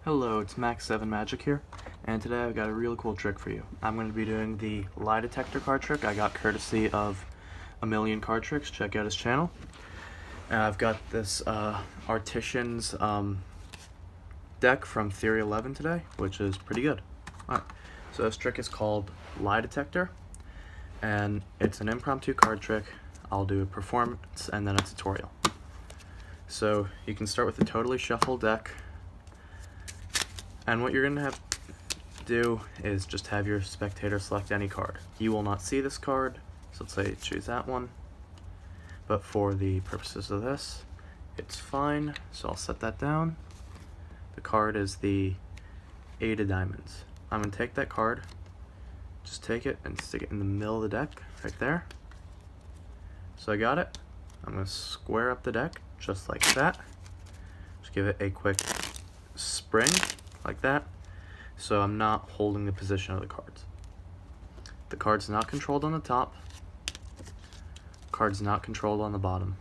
Hello, it's Max7 Magic here, and today I've got a really cool trick for you. I'm going to be doing the lie detector card trick I got courtesy of A Million Card Tricks. Check out his channel. And I've got this Artisan's deck from Theory 11 today, which is pretty good. Alright, so this trick is called Lie Detector, and it's an impromptu card trick. I'll do a performance and then a tutorial. So you can start with a totally shuffled deck. And what you're going to have to do is just have your spectator select any card. You will not see this card, so let's say choose that one. But for the purposes of this, it's fine, so I'll set that down. The card is the 8 of diamonds. I'm going to take that card, just take it and stick it in the middle of the deck, right there. So I got it. I'm going to square up the deck, just like that. Just give it a quick spring, like that, so I'm not holding the position of the cards. The card's not controlled on the top, card's not controlled on the bottom.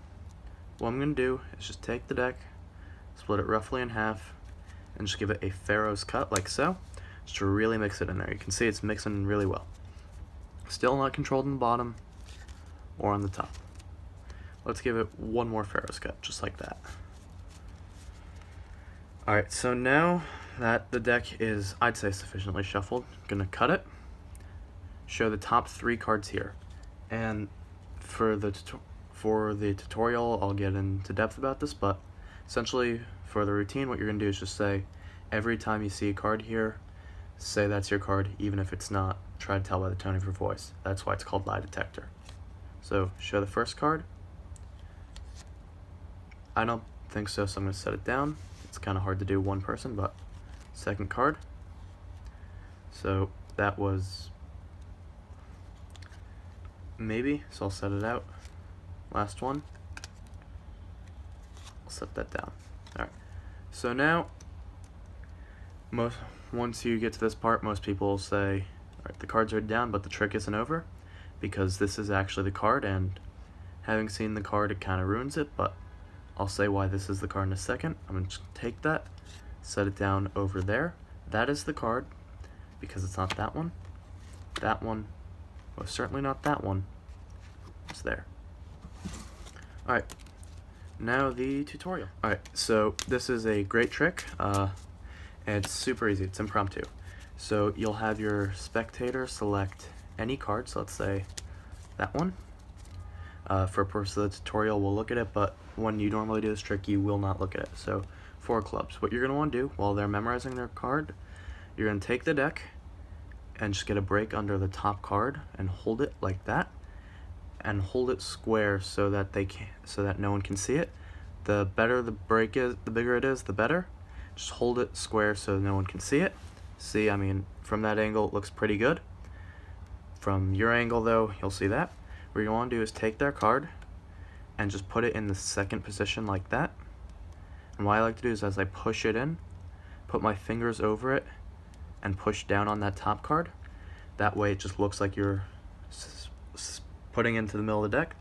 What I'm going to do is just take the deck, split it roughly in half, and just give it a Pharaoh's cut, like so, just to really mix it in there. You can see it's mixing really well. Still not controlled on the bottom or on the top. Let's give it one more Pharaoh's cut, just like that. Alright, so now that the deck is, I'd say, sufficiently shuffled, I'm going to cut it, show the top 3 cards here. And for the tutorial, I'll get into depth about this, but essentially for the routine, what you're going to do is just say, every time you see a card here, say that's your card, even if it's not. Try to tell by the tone of your voice. That's why it's called Lie Detector. So show the first card. I don't think so, so I'm going to set it down. It's kind of hard to do one person, but second card. So that was maybe, so I'll set it out. Last one. I'll set that down. Alright. So now, once you get to this part, most people will say, alright, the cards are down, but the trick isn't over, because this is actually the card, and having seen the card, it kind of ruins it, but I'll say why this is the card in a second. I'm going to take that, set it down over there. That is the card, because it's not that one. That one was certainly not that one. It's there. Alright, now the tutorial. Alright, so this is a great trick, and it's super easy. It's impromptu. So you'll have your spectator select any card, so let's say that one. For purpose of the tutorial, we'll look at it, but when you normally do this trick, you will not look at it. So 4 clubs. What you're going to want to do while they're memorizing their card, you're going to take the deck and just get a break under the top card and hold it like that, and hold it square so that no one can see it. The better the break is, the bigger it is, the better. Just hold it square so no one can see it. See, I mean, from that angle it looks pretty good. From your angle though, you'll see that. What you want to do is take their card and just put it in the second position like that. And what I like to do is, as I push it in, put my fingers over it and push down on that top card. That way it just looks like you're putting into the middle of the deck.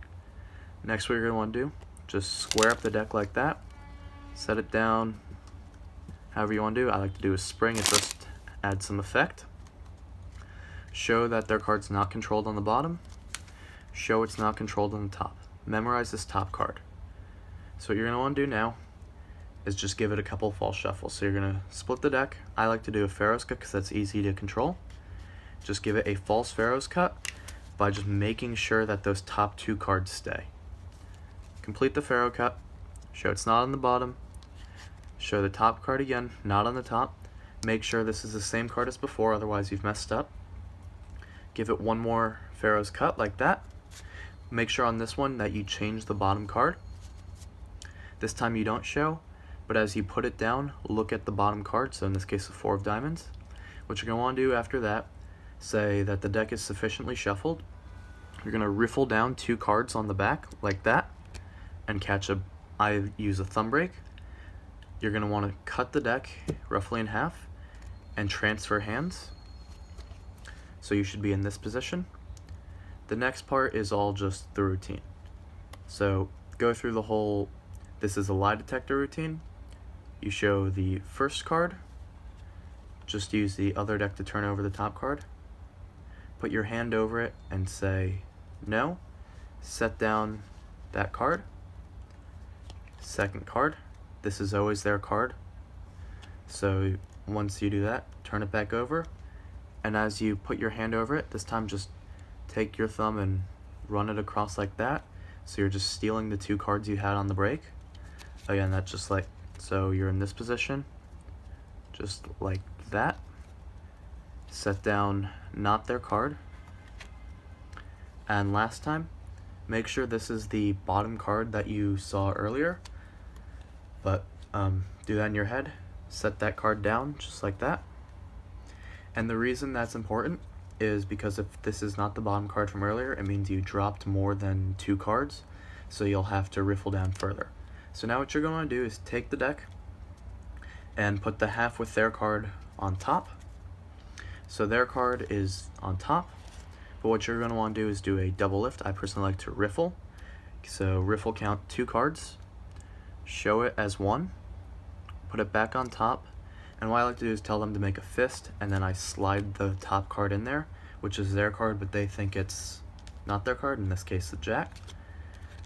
Next, what you're going to want to do, just square up the deck like that, set it down however you want to do. I like to do a spring, it just adds some effect. Show that their card's not controlled on the bottom. Show it's not controlled on the top. Memorize this top card. So what you're going to want to do now is just give it a couple false shuffles. So you're going to split the deck. I like to do a Pharaoh's cut because that's easy to control. Just give it a false Pharaoh's cut by just making sure that those top 2 cards stay. Complete the Pharaoh cut. Show it's not on the bottom. Show the top card again, not on the top. Make sure this is the same card as before, otherwise you've messed up. Give it one more Pharaoh's cut like that. Make sure on this one that you change the bottom card. This time you don't show, but as you put it down, look at the bottom card, so in this case the 4 of diamonds. What you're going to want to do after that, say that the deck is sufficiently shuffled. You're going to riffle down 2 cards on the back, like that, and I use a thumb break. You're going to want to cut the deck roughly in half and transfer hands. So you should be in this position. The next part is all just the routine. So go through the whole, this is a lie detector routine. You show the first card, just use the other deck to turn over the top card. Put your hand over it and say no. Set down that card. Second card. This is always their card. So once you do that, turn it back over. And as you put your hand over it, this time just take your thumb and run it across like that. So you're just stealing the 2 cards you had on the break. Again, that's just like, so you're in this position, just like that. Set down not their card. And last time, make sure this is the bottom card that you saw earlier, but do that in your head. Set that card down just like that. And the reason that's important is because if this is not the bottom card from earlier, it means you dropped more than 2 cards, so you'll have to riffle down further. So now what you're going to do is take the deck and put the half with their card on top. So their card is on top, but what you're going to want to do is do a double lift. I personally like to riffle. So riffle count 2 cards, show it as 1, put it back on top, and what I like to do is tell them to make a fist, and then I slide the top card in there, which is their card, but they think it's not their card, in this case the jack.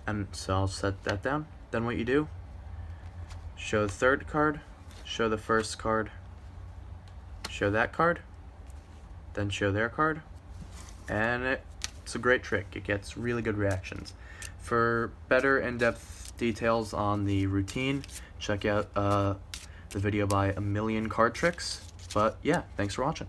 And so I'll set that down. Then what you do, show the third card, show the first card, show that card, then show their card, and it's a great trick. It gets really good reactions. For better in-depth details on the routine, check out the video by A Million Card Tricks. But yeah, thanks for watching.